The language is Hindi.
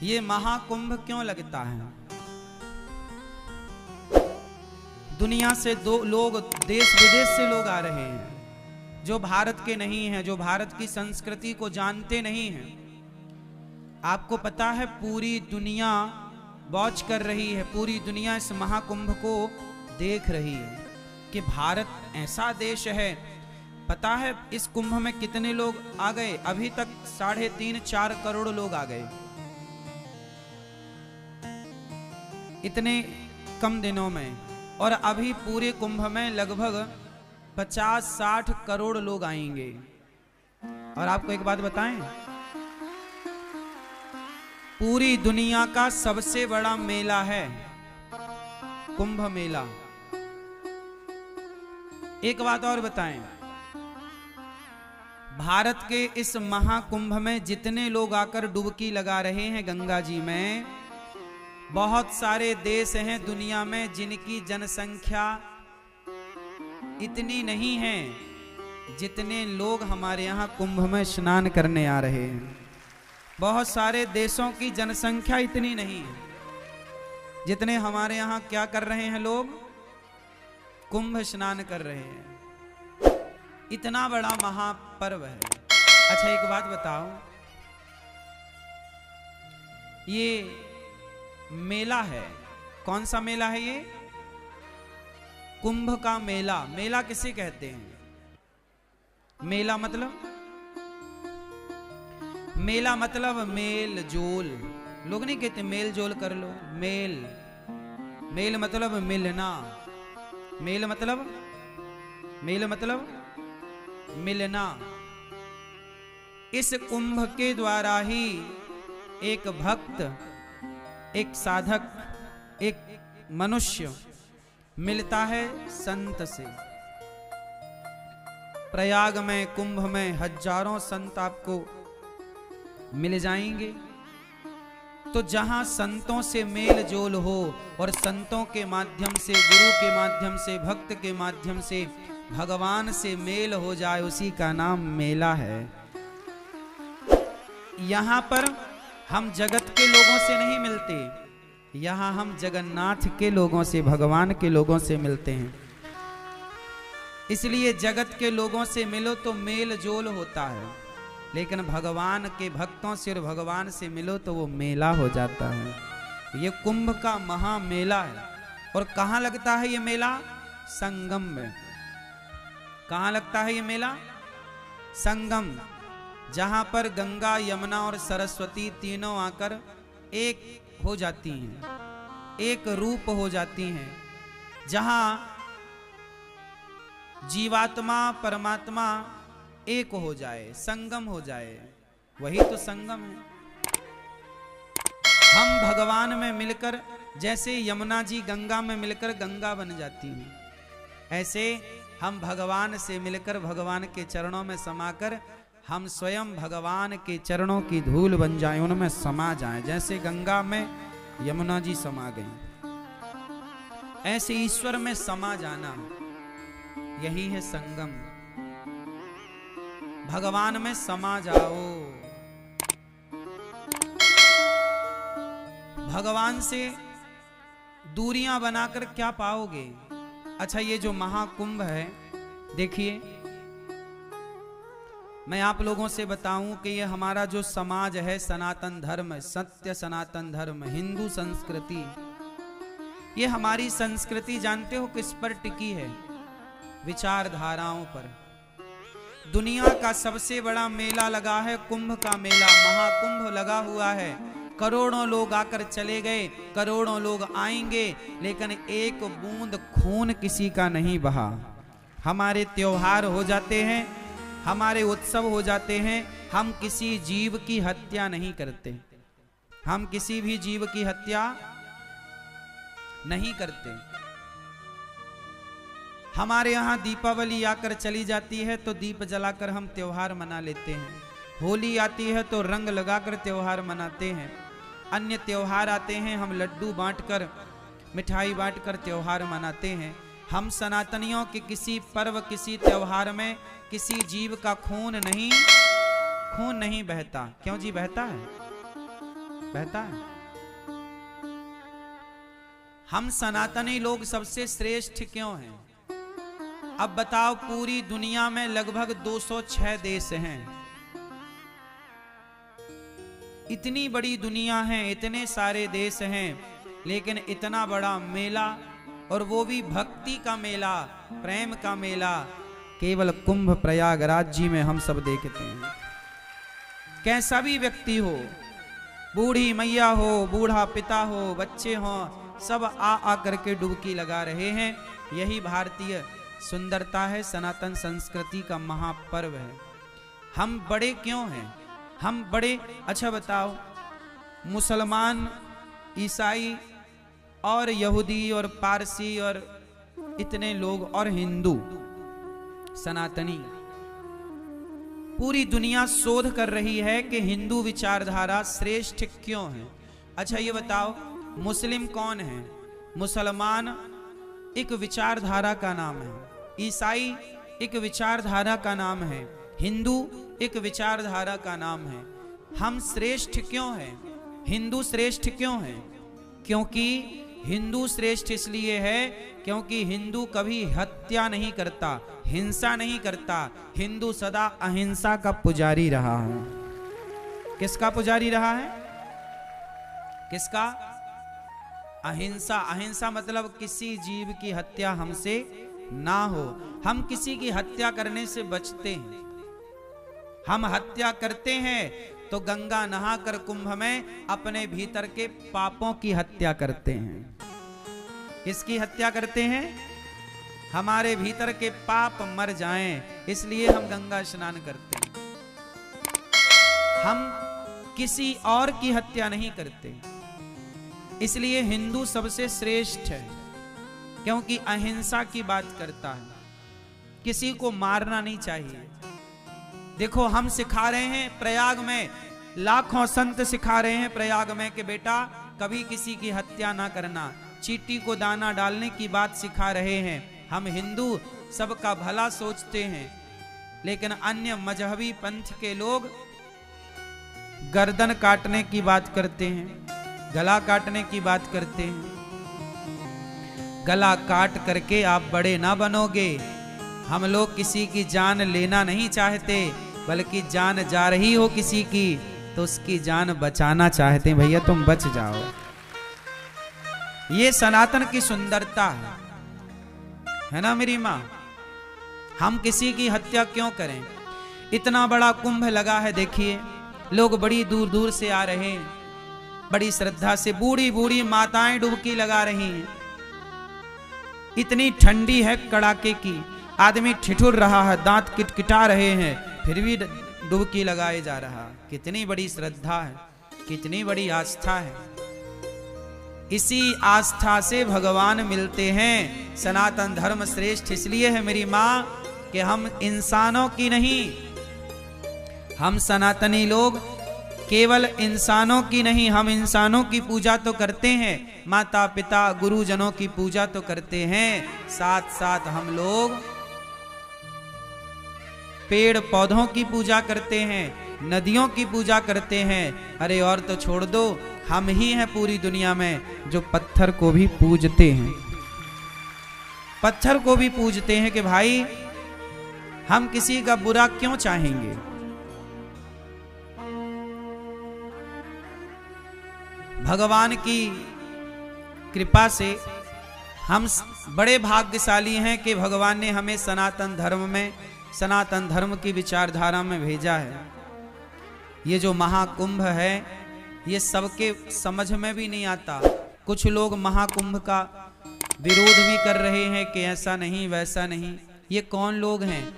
ये महाकुंभ क्यों लगता है? दुनिया से दो लोग, देश विदेश से लोग आ रहे हैं जो भारत के नहीं हैं, जो भारत की संस्कृति को जानते नहीं हैं। आपको पता है पूरी दुनिया वॉच कर रही है, पूरी दुनिया इस महाकुंभ को देख रही है कि भारत ऐसा देश है। पता है इस कुंभ में कितने लोग आ गए? अभी तक 3.5-4 करोड़ लोग आ गए, इतने कम दिनों में। और अभी पूरे कुंभ में लगभग 50-60 करोड़ लोग आएंगे। और आपको एक बात बताएं, पूरी दुनिया का सबसे बड़ा मेला है कुंभ मेला। एक बात और बताएं, भारत के इस महाकुंभ में जितने लोग आकर डुबकी लगा रहे हैं गंगा जी में, बहुत सारे देश हैं दुनिया में जिनकी जनसंख्या इतनी नहीं है जितने लोग हमारे यहाँ कुंभ में स्नान करने आ रहे हैं। बहुत सारे देशों की जनसंख्या इतनी नहीं है जितने हमारे यहाँ क्या कर रहे हैं, लोग कुंभ स्नान कर रहे हैं। इतना बड़ा महापर्व है। अच्छा एक बात बताओ, ये मेला है, कौन सा मेला है ये? कुंभ का मेला। मेला किसे कहते हैं? मेला मतलब, मेला मतलब मेल जोल। लोग नहीं कहते मेल जोल कर लो, मेल, मेल मतलब मिलना, मेल मतलब, मेल मतलब मिलना। इस कुंभ के द्वारा ही एक भक्त, एक साधक, एक मनुष्य मिलता है संत से। प्रयाग में, कुंभ में हजारों संत आपको मिल जाएंगे। तो जहां संतों से मेल जोल हो और संतों के माध्यम से, गुरु के माध्यम से, भक्त के माध्यम से भगवान से मेल हो जाए, उसी का नाम मेला है। यहां पर हम जगत के लोगों से नहीं मिलते, यहां हम जगन्नाथ के लोगों से, भगवान के लोगों से मिलते हैं। इसलिए जगत के लोगों से मिलो तो मेल जोल होता है, लेकिन भगवान के भक्तों से और भगवान से मिलो तो वो मेला हो जाता है। ये कुंभ का महामेला है। और कहाँ लगता है ये मेला? संगम में। कहाँ लगता है ये मेला? संगम, जहां पर गंगा, यमुना और सरस्वती तीनों आकर एक हो जाती हैं, एक रूप हो जाती हैं। जहां जीवात्मा परमात्मा एक हो जाए, संगम हो जाए, वही तो संगम है। हम भगवान में मिलकर, जैसे यमुना जी गंगा में मिलकर गंगा बन जाती हैं, ऐसे हम भगवान से मिलकर भगवान के चरणों में समाकर हम स्वयं भगवान के चरणों की धूल बन जाएं, उनमें समा जाएं। जैसे गंगा में यमुना जी समा गई, ऐसे ईश्वर में समा जाना, यही है संगम। भगवान में समा जाओ। भगवान से दूरियां बनाकर क्या पाओगे? अच्छा ये जो महाकुंभ है, देखिए मैं आप लोगों से बताऊं कि ये हमारा जो समाज है, सनातन धर्म, सत्य सनातन धर्म, हिंदू संस्कृति, ये हमारी संस्कृति जानते हो किस पर टिकी है? विचारधाराओं पर। दुनिया का सबसे बड़ा मेला लगा है कुंभ का मेला, महाकुंभ लगा हुआ है। करोड़ों लोग आकर चले गए, करोड़ों लोग आएंगे, लेकिन एक बूंद खून किसी का नहीं बहा। हमारे त्योहार हो जाते हैं, हमारे उत्सव हो जाते हैं, हम किसी जीव की हत्या नहीं करते, हम किसी भी जीव की हत्या नहीं करते। हमारे यहाँ दीपावली आकर चली जाती है तो दीप जलाकर हम त्योहार मना लेते हैं। होली आती है तो रंग लगाकर त्योहार मनाते हैं। अन्य त्योहार आते हैं, हम लड्डू बांटकर, मिठाई बांटकर त्योहार मनाते हैं। हम सनातनियों के किसी पर्व, किसी त्योहार में किसी जीव का खून नहीं बहता। क्यों जी बहता है? बहता है। हम सनातनी लोग सबसे श्रेष्ठ क्यों हैं? अब बताओ, पूरी दुनिया में लगभग 206 देश हैं। इतनी बड़ी दुनिया है, इतने सारे देश हैं, लेकिन इतना बड़ा मेला, और वो भी भक्ति का मेला, प्रेम का मेला, केवल कुंभ प्रयागराज जी में हम सब देखते हैं। कैसा भी व्यक्ति हो, बूढ़ी मैया हो, बूढ़ा पिता हो, बच्चे हो, सब आ करके डुबकी लगा रहे हैं। यही भारतीय सुंदरता है, सनातन संस्कृति का महापर्व है। हम बड़े क्यों हैं? हम बड़े, अच्छा बताओ, मुसलमान, ईसाई और यहूदी और पारसी और इतने लोग और हिंदू सनातनी, पूरी दुनिया शोध कर रही है कि हिंदू विचारधारा श्रेष्ठ क्यों है। अच्छा ये बताओ, मुस्लिम कौन है? मुसलमान एक विचारधारा का नाम है, ईसाई एक विचारधारा का नाम है, हिंदू एक विचारधारा का नाम है। हम श्रेष्ठ क्यों हैं? हिंदू श्रेष्ठ क्यों हैं? क्योंकि हिंदू श्रेष्ठ इसलिए है क्योंकि हिंदू कभी हत्या नहीं करता, हिंसा नहीं करता। हिंदू सदा अहिंसा का पुजारी रहा है। किसका पुजारी रहा है? किसका? अहिंसा। अहिंसा मतलब किसी जीव की हत्या हमसे ना हो। हम किसी की हत्या करने से बचते हैं। हम हत्या करते हैं तो गंगा नहाकर कुंभ में अपने भीतर के पापों की हत्या करते हैं। किसकी हत्या करते हैं? हमारे भीतर के पाप मर जाएं, इसलिए हम गंगा स्नान करते हैं। हम किसी और की हत्या नहीं करते। इसलिए हिंदू सबसे श्रेष्ठ है, क्योंकि अहिंसा की बात करता है। किसी को मारना नहीं चाहिए। देखो, हम सिखा रहे हैं प्रयाग में, लाखों संत सिखा रहे हैं प्रयाग में कि बेटा कभी किसी की हत्या ना करना, चींटी को दाना डालने की बात सिखा रहे हैं। हम हिंदू सबका भला सोचते हैं, लेकिन अन्य मजहबी पंथ के लोग गर्दन काटने की बात करते हैं, गला काटने की बात करते हैं। गला काट करके आप बड़े ना बनोगे। हम लोग किसी की जान लेना नहीं चाहते, बल्कि जान जा रही हो किसी की तो उसकी जान बचाना चाहते हैं। भैया तुम बच जाओ। ये सनातन की सुंदरता है ना मेरी माँ? हम किसी की हत्या क्यों करें? इतना बड़ा कुंभ लगा है, देखिए लोग बड़ी दूर दूर से आ रहे हैं, बड़ी श्रद्धा से। बूढ़ी बूढ़ी माताएं डुबकी लगा रही हैं। इतनी ठंडी है कड़ाके की, आदमी ठिठुर रहा है, दांत किटकिटा रहे हैं, फिर भी डुबकी लगाए जा रहा। कितनी बड़ी श्रद्धा है, कितनी बड़ी आस्था है। इसी आस्था से भगवान मिलते हैं। सनातन धर्म श्रेष्ठ इसलिए है मेरी माँ कि हम इंसानों की नहीं, हम सनातनी लोग केवल इंसानों की नहीं, हम इंसानों की पूजा तो करते हैं, माता पिता गुरुजनों की पूजा तो करते हैं, साथ साथ हम लोग पेड़ पौधों की पूजा करते हैं, नदियों की पूजा करते हैं। अरे और तो छोड़ दो, हम ही हैं पूरी दुनिया में जो पत्थर को भी पूजते हैं। पत्थर को भी पूजते हैं कि भाई हम किसी का बुरा क्यों चाहेंगे। भगवान की कृपा से हम बड़े भाग्यशाली हैं कि भगवान ने हमें सनातन धर्म में, सनातन धर्म की विचारधारा में भेजा है। ये जो महाकुंभ है ये सबके समझ में भी नहीं आता। कुछ लोग महाकुंभ का विरोध भी कर रहे हैं कि ऐसा नहीं वैसा नहीं। ये कौन लोग हैं?